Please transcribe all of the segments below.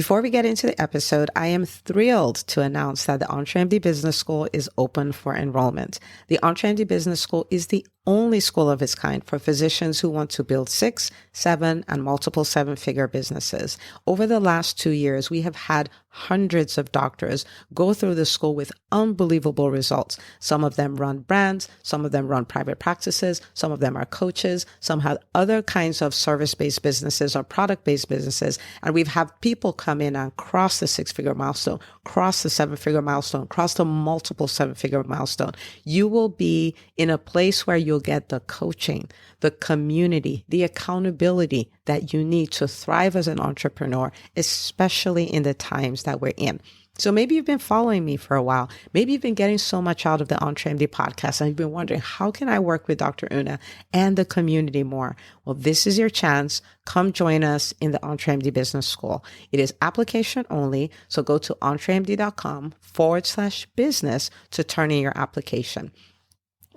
Before we get into the episode, I am thrilled to announce that the EntreMD Business School is open for enrollment. The EntreMD Business School is the only school of its kind for physicians who want to build 6, 7, and multiple 7-figure businesses. Over the last 2 years, we have had hundreds of doctors go through the school with unbelievable results. Some of them run brands, some of them run private practices, some of them are coaches, some have other kinds of service-based businesses or product-based businesses. And we've had people come in and cross the 6-figure milestone, cross the 7-figure milestone, cross the multiple 7-figure milestone. You will be in a place where you'll get the coaching, the community, the accountability that you need to thrive as an entrepreneur, especially in the times that we're in. So maybe you've been following me for a while. Maybe you've been getting so much out of the EntreMD podcast and you've been wondering, how can I work with Dr. Una and the community more? Well, this is your chance. Come join us in the EntreMD Business School. It is application only. So go to entremd.com/business to turn in your application.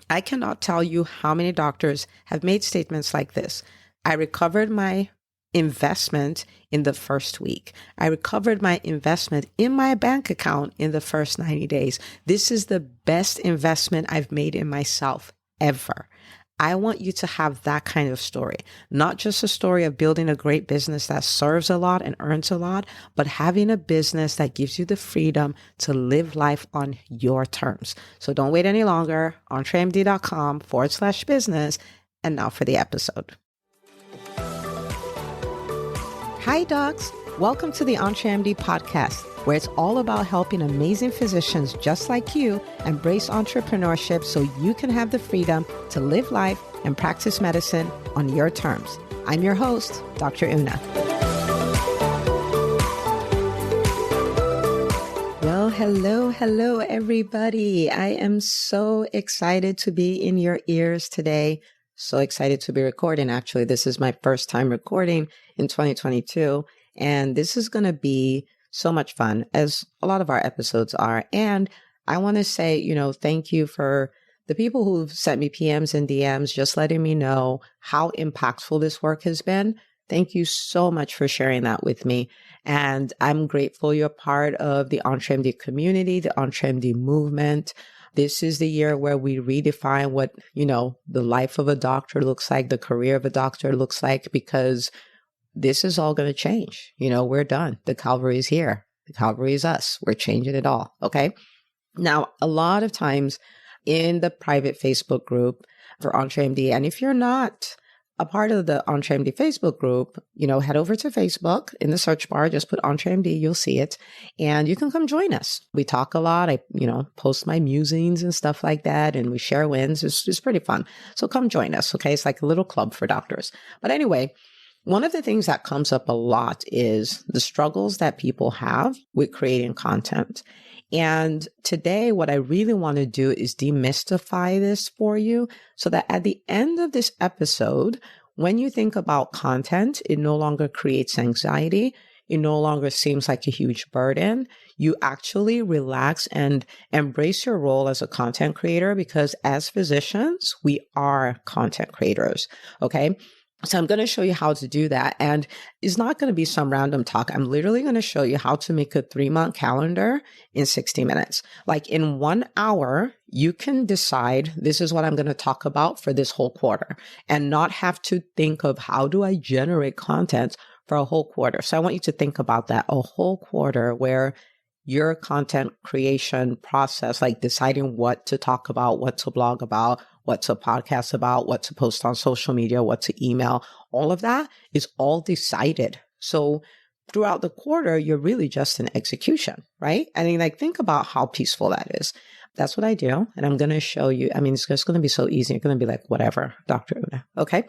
I cannot tell you how many doctors have made statements like this. I recovered my investment in the first week. I recovered my investment in my bank account in the first 90 days. This is the best investment I've made in myself ever. I want you to have that kind of story, not just a story of building a great business that serves a lot and earns a lot, but having a business that gives you the freedom to live life on your terms. So don't wait any longer. entremd.com/business. And now for the episode. Hi, docs. Welcome to the EntreMD podcast, where it's all about helping amazing physicians just like you embrace entrepreneurship so you can have the freedom to live life and practice medicine on your terms. I'm your host, Dr. Una. Well, hello, everybody. I am so excited to be in your ears today. So excited to be recording. Actually, this is my first time recording in 2022. And this is going to be so much fun, as a lot of our episodes are. And I want to say, thank you for the people who've sent me PMs and DMs, just letting me know how impactful this work has been. Thank you so much for sharing that with me. And I'm grateful you're part of the EntreMD community, the EntreMD movement. This is the year where we redefine what, the life of a doctor looks like, the career of a doctor looks like, because this is all going to change. We're done. The Calvary is here. The Calvary is us. We're changing it all. Okay. Now, a lot of times in the private Facebook group for EntreMD, and if you're not a part of the EntreMD Facebook group, head over to Facebook in the search bar, just put EntreMD, you'll see it, and you can come join us. We talk a lot. I, post my musings and stuff like that, and we share wins. It's pretty fun. So come join us. Okay. It's like a little club for doctors. But anyway, one of the things that comes up a lot is the struggles that people have with creating content. And today, what I really want to do is demystify this for you so that at the end of this episode, when you think about content, it no longer creates anxiety. It no longer seems like a huge burden. You actually relax and embrace your role as a content creator, because as physicians, we are content creators. Okay. So I'm going to show you how to do that. And it's not going to be some random talk. I'm literally going to show you how to make a 3-month calendar in 60 minutes. Like in 1 hour, you can decide this is what I'm going to talk about for this whole quarter and not have to think of how do I generate content for a whole quarter. So I want you to think about that, a whole quarter where your content creation process, like deciding what to talk about, what to blog about, what to podcast about, what to post on social media, what to email, all of that is all decided. So throughout the quarter, you're really just in execution, right? I mean, think about how peaceful that is. That's what I do. And I'm going to show you. I mean, it's just going to be so easy. You're going to be like, whatever, Dr. Una. Okay.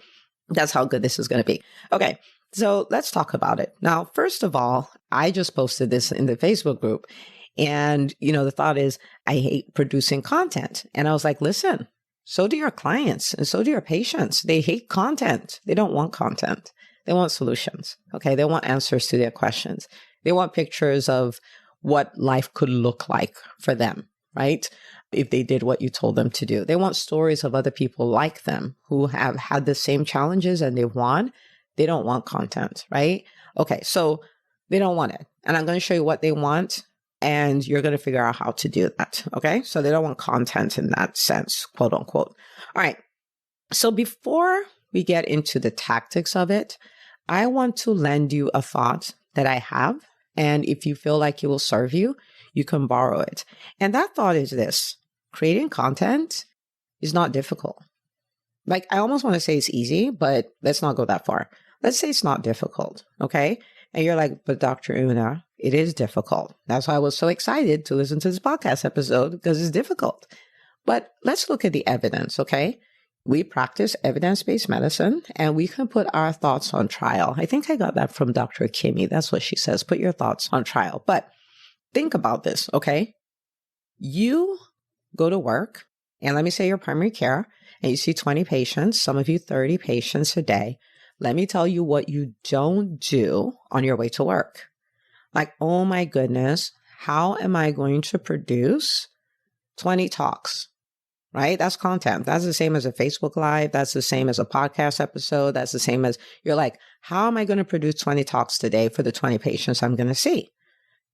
That's how good this is going to be. Okay. So let's talk about it. Now, first of all, I just posted this in the Facebook group. And, the thought is, I hate producing content. And I was like, listen, so do your clients and so do your patients. They hate content. They don't want content. They want solutions. Okay. They want answers to their questions. They want pictures of what life could look like for them, right? If they did what you told them to do. They want stories of other people like them who have had the same challenges and they've won. They don't want content, right? Okay. So they don't want it. and I'm going to show you what they want, and you're going to figure out how to do that. Okay. So they don't want content in that sense, quote unquote. All right. So before we get into the tactics of it, I want to lend you a thought that I have. And if you feel like it will serve you, you can borrow it. And that thought is this: creating content is not difficult. Like, I almost want to say it's easy, but let's not go that far. Let's say it's not difficult. Okay. And you're like, but Dr. Una, it is difficult. That's why I was so excited to listen to this podcast episode, because it's difficult. But let's look at the evidence. Okay. We practice evidence-based medicine, and we can put our thoughts on trial. I think I got that from Dr. Kimmy. That's what she says. Put your thoughts on trial. But think about this, okay? You go to work, and let me say you're primary care, and you see 20 patients, some of you 30 patients a day. Let me tell you what you don't do on your way to work. Like, oh my goodness, how am I going to produce 20 talks? Right? That's content. That's the same as a Facebook Live. That's the same as a podcast episode. That's the same as, you're like, how am I going to produce 20 talks today for the 20 patients I'm going to see?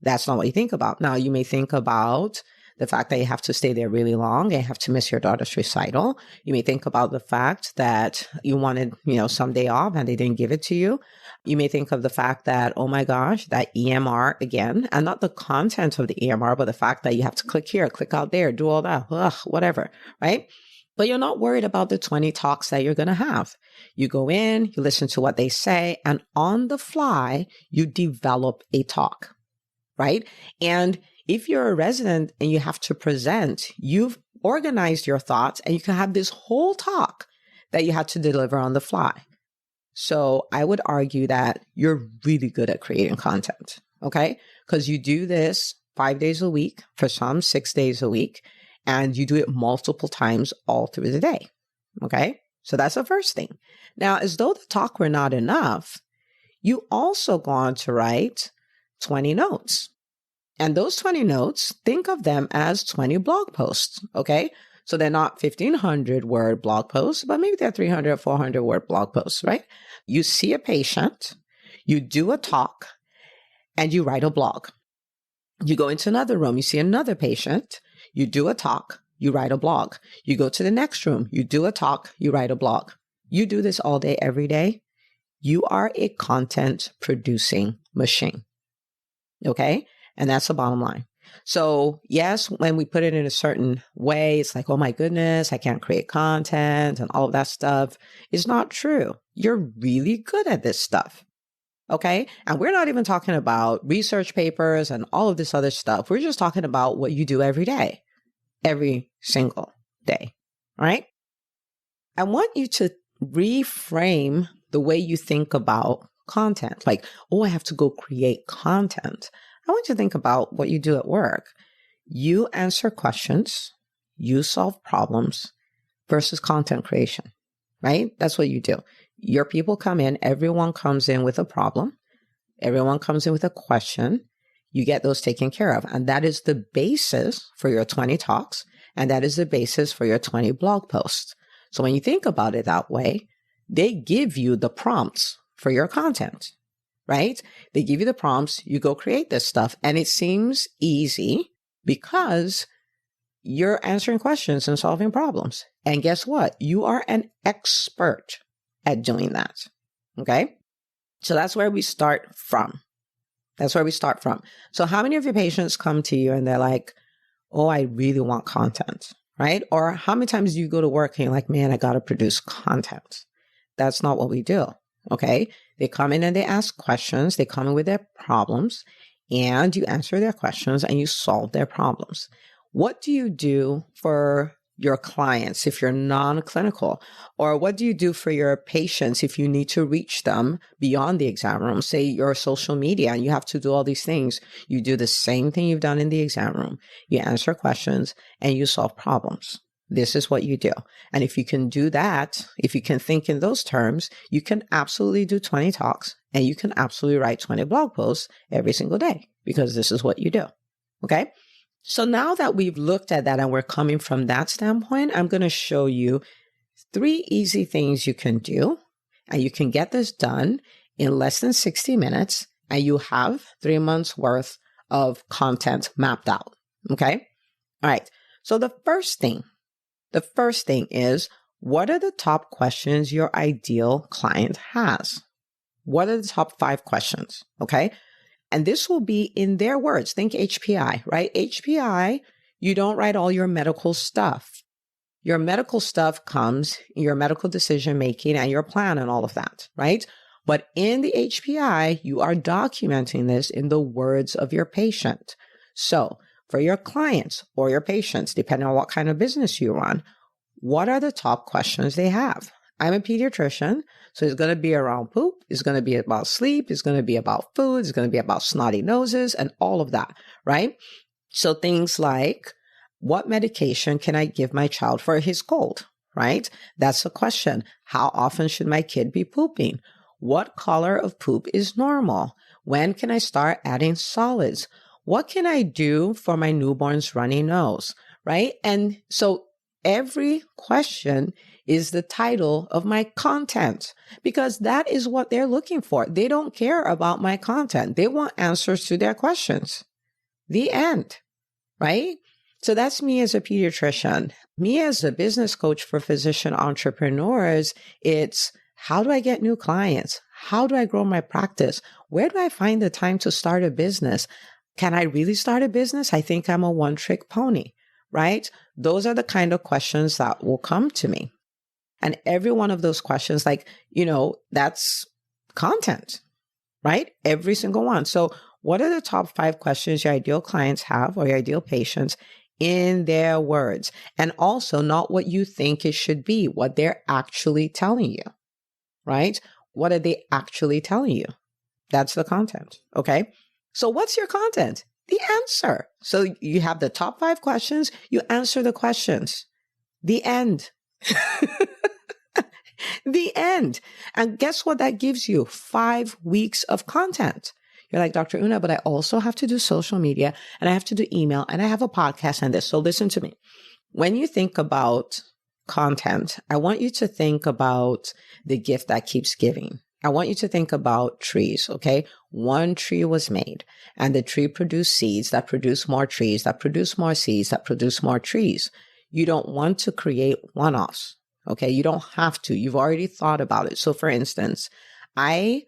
That's not what you think about. Now, you may think about the fact that you have to stay there really long and have to miss your daughter's recital. You may think about the fact that you wanted, some day off and they didn't give it to you. You may think of the fact that, oh my gosh, that EMR again, and not the content of the EMR, but the fact that you have to click here, click out there, do all that, whatever, right? But you're not worried about the 20 talks that you're going to have. You go in, you listen to what they say, and on the fly, you develop a talk, right? And if you're a resident and you have to present, you've organized your thoughts and you can have this whole talk that you had to deliver on the fly. So I would argue that you're really good at creating content, okay? Because you do this 5 days a week, for some 6 days a week, and you do it multiple times all through the day, okay? So that's the first thing. Now, as though the talk were not enough, you also go on to write 20 notes. And those 20 notes, think of them as 20 blog posts, okay? So they're not 1,500 word blog posts, but maybe they're 300 or 400 word blog posts, right? You see a patient, you do a talk, and you write a blog. You go into another room, you see another patient, you do a talk, you write a blog. You go to the next room, you do a talk, you write a blog. You do this all day, every day. You are a content producing machine, okay? And that's the bottom line. So yes, when we put it in a certain way, it's like, oh my goodness, I can't create content and all of that stuff. It's not true. You're really good at this stuff. Okay. And we're not even talking about research papers and all of this other stuff. We're just talking about what you do every day, every single day. All right. I want you to reframe the way you think about content. Like, oh, I have to go create content. I want you to think about what you do at work. You answer questions, you solve problems versus content creation, right? That's what you do. Your people come in, everyone comes in with a problem. Everyone comes in with a question. You get those taken care of. And that is the basis for your 20 talks. And that is the basis for your 20 blog posts. So when you think about it that way, they give you the prompts for your content. Right? They give you the prompts, you go create this stuff, and it seems easy because you're answering questions and solving problems. And guess what? You are an expert at doing that. Okay? So that's where we start from. So how many of your patients come to you and they're like, oh, I really want content, right? Or how many times do you go to work and you're like, man, I got to produce content? That's not what we do. Okay. They come in and they ask questions. They come in with their problems and you answer their questions and you solve their problems. What do you do for your clients if you're non-clinical? Or what do you do for your patients if you need to reach them beyond the exam room? Say you're social media and you have to do all these things. You do the same thing you've done in the exam room. You answer questions and you solve problems. This is what you do. And if you can do that, if you can think in those terms, you can absolutely do 20 talks and you can absolutely write 20 blog posts every single day because this is what you do. Okay. So now that we've looked at that and we're coming from that standpoint, I'm going to show you 3 easy things you can do and you can get this done in less than 60 minutes and you have 3 months worth of content mapped out. Okay. All right. So the first thing is, what are the top questions your ideal client has? What are the top 5 questions? Okay. And this will be in their words. Think HPI, right? HPI, you don't write all your medical stuff. Your medical stuff comes in your medical decision making and your plan and all of that, right? But in the HPI, you are documenting this in the words of your patient. So for your clients or your patients, depending on what kind of business you run, what are the top questions they have? I'm a pediatrician, so it's going to be around poop. It's going to be about sleep. It's going to be about food. It's going to be about snotty noses and all of that, right? So things like, what medication can I give my child for his cold, right? That's a question. How often should my kid be pooping? What color of poop is normal? When can I start adding solids? What can I do for my newborn's runny nose, right? And so every question is the title of my content, because that is what they're looking for. They don't care about my content. They want answers to their questions. The end, right? So that's me as a pediatrician. Me as a business coach for physician entrepreneurs, it's, how do I get new clients? How do I grow my practice? Where do I find the time to start a business? Can I really start a business? I think I'm a one-trick pony, right? Those are the kind of questions that will come to me. And every one of those questions, that's content, right? Every single one. So what are the top 5 questions your ideal clients have, or your ideal patients, in their words? And also not what you think it should be, what they're actually telling you, right? What are they actually telling you? That's the content. Okay. So what's your content? The answer. So you have the top 5 questions, you answer the questions. The end. The end. And guess what that gives you? 5 weeks of content. You're like, Dr. Una, but I also have to do social media, and I have to do email, and I have a podcast and this. So listen to me. When you think about content, I want you to think about the gift that keeps giving. I want you to think about trees, okay? One tree was made, and the tree produced seeds that produce more trees, that produce more seeds, that produce more trees. You don't want to create one-offs, okay? You don't have to. You've already thought about it. So for instance, I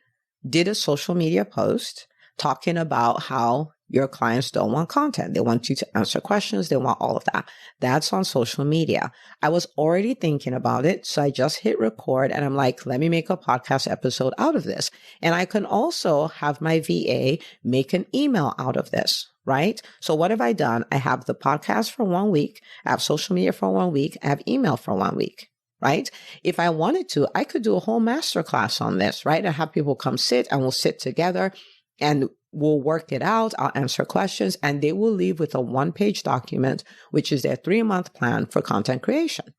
did a social media post talking about how your clients don't want content. They want you to answer questions. They want all of that. That's on social media. I was already thinking about it. So I just hit record and I'm like, let me make a podcast episode out of this. And I can also have my VA make an email out of this, right? So what have I done? I have the podcast for 1 week. I have social media for 1 week. I have email for 1 week. Right? If I wanted to, I could do a whole masterclass on this, right? And have people come sit and we'll sit together and we'll work it out. I'll answer questions and they will leave with a 1-page document, which is their 3-month plan for content creation.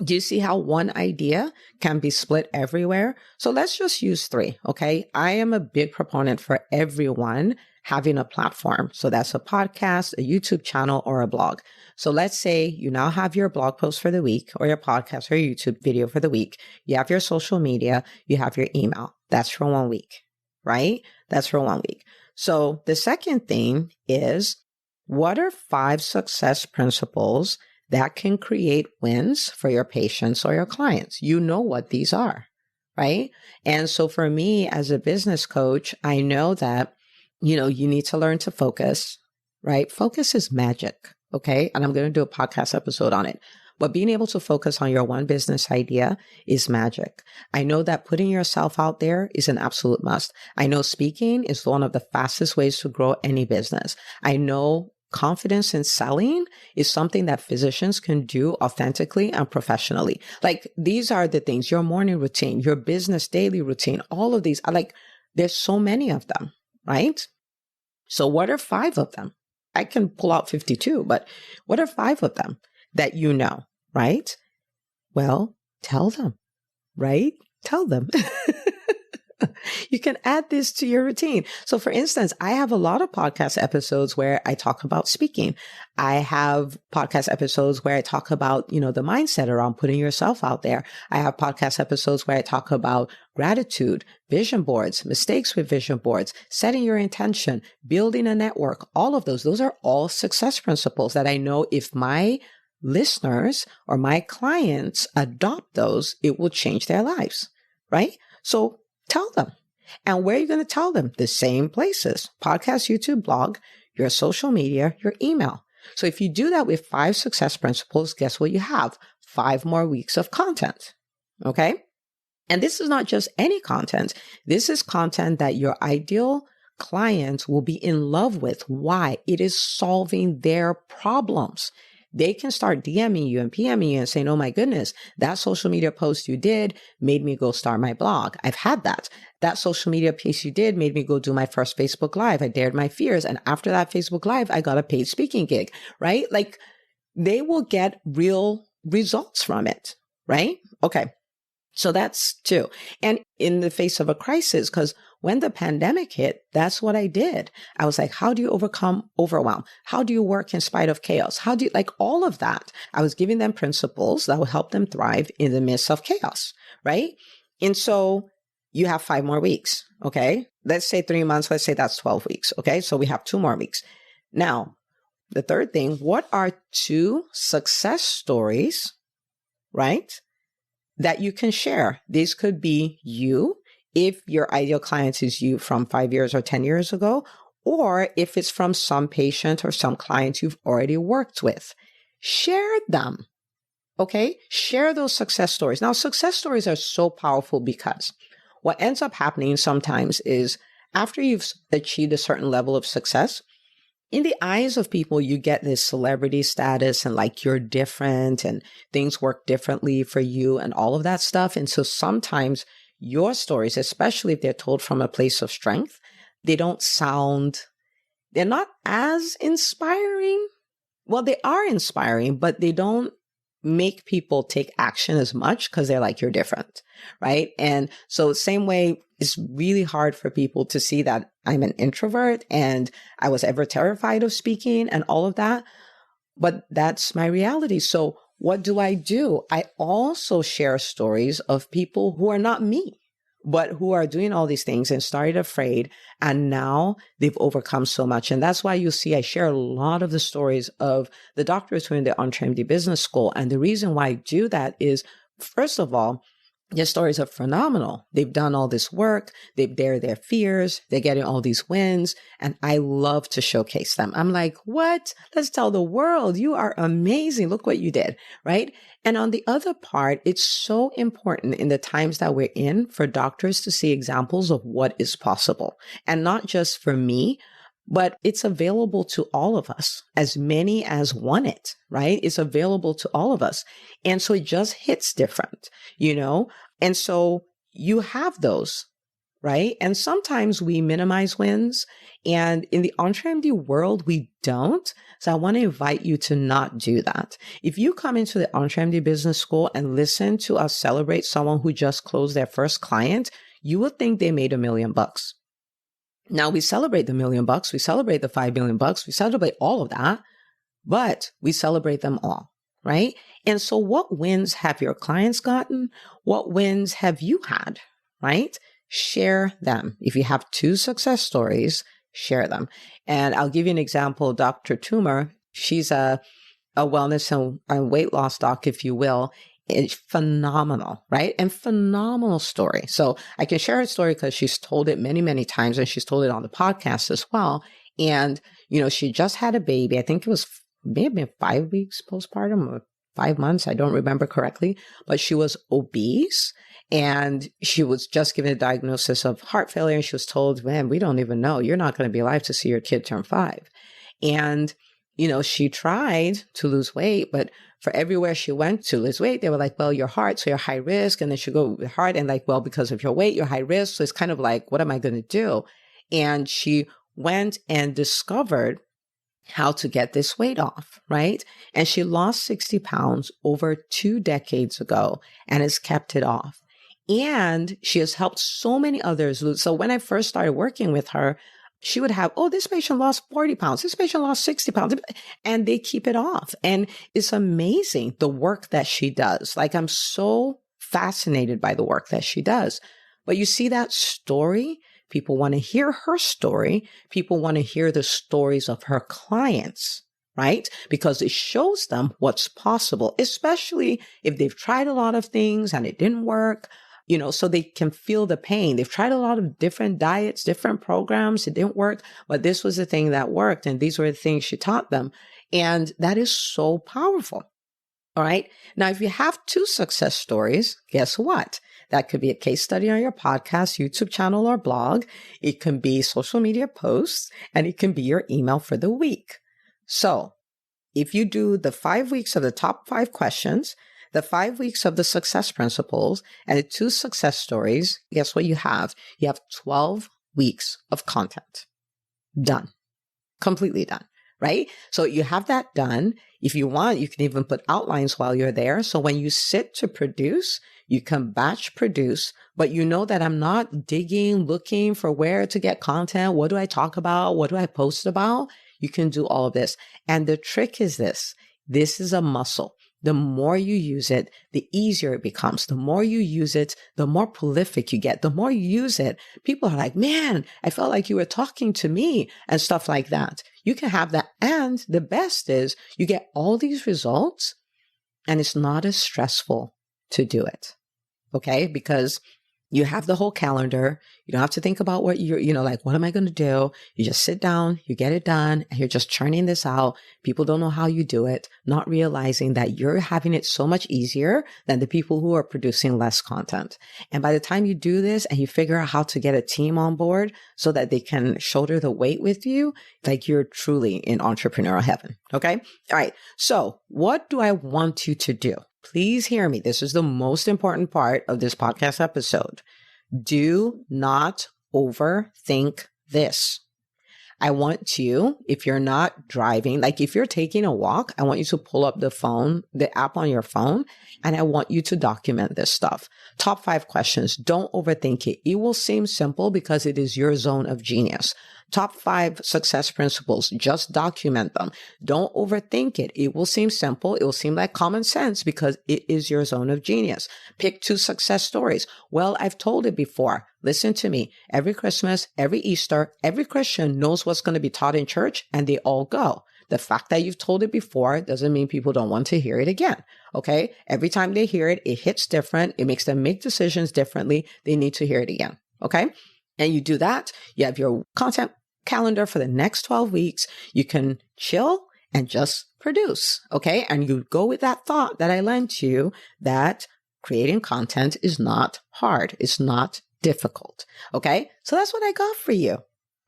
Do you see how one idea can be split everywhere? So let's just use 3. Okay. I am a big proponent for everyone having a platform. So that's a podcast, a YouTube channel, or a blog. So let's say you now have your blog post for the week, or your podcast or your YouTube video for the week. You have your social media, you have your email. That's for 1 week, right? That's for 1 week. So the second thing is, what are 5 success principles that can create wins for your patients or your clients? You know what these are, right? And so for me as a business coach, I know that you need to learn to focus, right? Focus is magic. Okay. And I'm going to do a podcast episode on it, but being able to focus on your one business idea is magic. I know that putting yourself out there is an absolute must. I know speaking is one of the fastest ways to grow any business. I know confidence in selling is something that physicians can do authentically and professionally. Like, these are the things, your morning routine, your business daily routine, all of these are there's so many of them. Right? So what are 5 of them? I can pull out 52, but what are 5 of them that you know, right? Well, tell them, right? Tell them. You can add this to your routine. So for instance, I have a lot of podcast episodes where I talk about speaking. I have podcast episodes where I talk about, the mindset around putting yourself out there. I have podcast episodes where I talk about gratitude, vision boards, mistakes with vision boards, setting your intention, building a network, all of those are all success principles that I know if my listeners or my clients adopt those, it will change their lives, right? So tell them. And where are you going to tell them? The same places: podcast, YouTube, blog, your social media, your email. So if you do that with 5 success principles, guess what you have? 5 more weeks of content. Okay. And this is not just any content. This is content that your ideal clients will be in love with. Why? It is solving their problems. They can start DMing you and PMing you and saying, oh my goodness, that social media post you did made me go start my blog. I've had that. That social media piece you did made me go do my first Facebook Live. I dared my fears. And after that Facebook Live, I got a paid speaking gig, right? Like they will get real results from it, right? Okay. So that's 2. And in the face of a crisis, because when the pandemic hit, that's what I did. I was like, how do you overcome overwhelm? How do you work in spite of chaos? How do you like all of that? I was giving them principles that will help them thrive in the midst of chaos, right? And so you have 5 more weeks. Okay. Let's say 3 months. Let's say that's 12 weeks. Okay. So we have 2 more weeks. Now, the third thing, what are 2 success stories, right, that you can share? These could be you, if your ideal client is you from 5 years or 10 years ago, or if it's from some patient or some client you've already worked with. Share them. Okay? Share those success stories. Now, success stories are so powerful because what ends up happening sometimes is after you've achieved a certain level of success, in the eyes of people, you get this celebrity status and like you're different and things work differently for you and all of that stuff. And so sometimes your stories, especially if they're told from a place of strength, they're not as inspiring. Well, they are inspiring, but they don't make people take action as much because they're like, you're different, right? And so same way, it's really hard for people to see that I'm an introvert and I was ever terrified of speaking and all of that. But that's my reality. So what do? I also share stories of people who are not me, but who are doing all these things and started afraid. And now they've overcome so much. And that's why you see, I share a lot of the stories of the doctors who are in the EntreMD Business School. And the reason why I do that is, first of all, their stories are phenomenal. They've done all this work. They've dared their fears. They're getting all these wins. And I love to showcase them. I'm like, what? Let's tell the world you are amazing. Look what you did. Right. And on the other part, it's so important in the times that we're in for doctors to see examples of what is possible, and not just for me, but it's available to all of us, as many as want it, right? It's available to all of us. And so it just hits different, And so you have those, right? And sometimes we minimize wins. And in the EntreMD world, we don't. So I want to invite you to not do that. If you come into the EntreMD Business School and listen to us celebrate someone who just closed their first client, you would think they made $1 million. Now we celebrate the $1 million, we celebrate the $5 million, we celebrate all of that, but we celebrate them all, right? And so what wins have your clients gotten? What wins have you had, right? Share them. If you have 2 success stories, share them. And I'll give you an example. Dr. Toomer, she's a wellness and weight loss doc, if you will. It's phenomenal, right? And phenomenal story. So I can share her story because she's told it many, many times, and she's told it on the podcast as well. And, she just had a baby. I think it was maybe 5 weeks postpartum or 5 months. I don't remember correctly, but she was obese and she was just given a diagnosis of heart failure. And she was told, man, we don't even know. You're not going to be alive to see your kid turn 5. And she tried to lose weight, but for everywhere she went to lose weight, they were like, well, your heart, so you're high risk. And then she go with heart and like, well, because of your weight, you're high risk. So it's kind of like, what am I going to do? And she went and discovered how to get this weight off, right? And she lost 60 pounds over 2 decades ago and has kept it off. And she has helped so many others lose. So when I first started working with her, she would have, oh, this patient lost 40 pounds. This patient lost 60 pounds. And they keep it off. And it's amazing the work that she does. Like, I'm so fascinated by the work that she does. But you see that story? People want to hear her story. People want to hear the stories of her clients, right? Because it shows them what's possible, especially if they've tried a lot of things and it didn't work. So they can feel the pain. They've tried a lot of different diets, different programs. It didn't work, but this was the thing that worked. And these were the things she taught them. And that is so powerful. All right. Now, if you have 2 success stories, guess what? That could be a case study on your podcast, YouTube channel, or blog. It can be social media posts, and it can be your email for the week. So if you do the 5 weeks of the top 5 questions, the 5 weeks of the success principles, and the 2 success stories, guess what you have? You have 12 weeks of content. Done. Completely done, right? So you have that done. If you want, you can even put outlines while you're there. So when you sit to produce, you can batch produce, but you know that I'm not digging, looking for where to get content. What do I talk about? What do I post about? You can do all of this. And the trick is this. This is a muscle. The more you use it, the easier it becomes. The more you use it, the more prolific you get. The more you use it, people are like, man, I felt like you were talking to me and stuff like that. You can have that. And the best is you get all these results and it's not as stressful to do it. Okay? Because you have the whole calendar. You don't have to think about what like, what am I going to do? You just sit down, you get it done, and you're just churning this out. People don't know how you do it, not realizing that you're having it so much easier than the people who are producing less content. And by the time you do this and you figure out how to get a team on board so that they can shoulder the weight with you, like, you're truly in entrepreneurial heaven. Okay? All right. So what do I want you to do? Please hear me. This is the most important part of this podcast episode. Do not overthink this. I want you, if you're not driving, like if you're taking a walk, I want you to pull up the app on your phone, and I want you to document this stuff. Top 5 questions. Don't overthink it. It will seem simple because it is your zone of genius. Top 5 success principles. Just document them. Don't overthink it. It will seem simple. It will seem like common sense because it is your zone of genius. Pick 2 success stories. Well, I've told it before. Listen to me. Every Christmas, every Easter, every Christian knows what's going to be taught in church, and they all go. The fact that you've told it before doesn't mean people don't want to hear it again. Okay? Every time they hear it, it hits different. It makes them make decisions differently. They need to hear it again. Okay? And you do that. You have your content calendar for the next 12 weeks. You can chill and just produce. Okay? And you go with that thought that I lent to you, that creating content is not hard. It's not difficult. Okay? So that's what I got for you.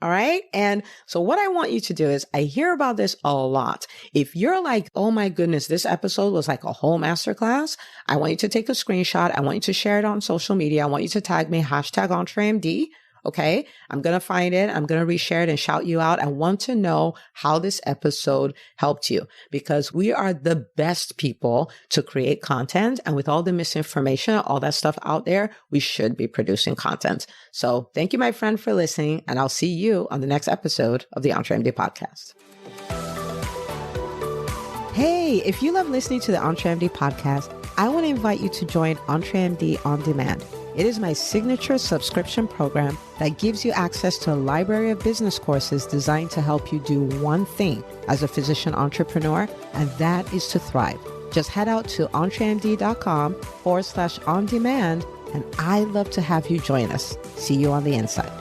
All right. And so what I want you to do is, I hear about this a lot. If you're like, oh my goodness, this episode was like a whole masterclass, I want you to take a screenshot. I want you to share it on social media. I want you to tag me, #EntreMD. Okay. I'm going to find it. I'm going to reshare it and shout you out. I want to know how this episode helped you, because we are the best people to create content. And with all the misinformation, all that stuff out there, we should be producing content. So thank you, my friend, for listening. And I'll see you on the next episode of the EntreMD podcast. Hey, if you love listening to the EntreMD podcast, I want to invite you to join EntreMD On Demand. It is my signature subscription program that gives you access to a library of business courses designed to help you do one thing as a physician entrepreneur, and that is to thrive. Just head out to entremd.com/on-demand, and I'd love to have you join us. See you on the inside.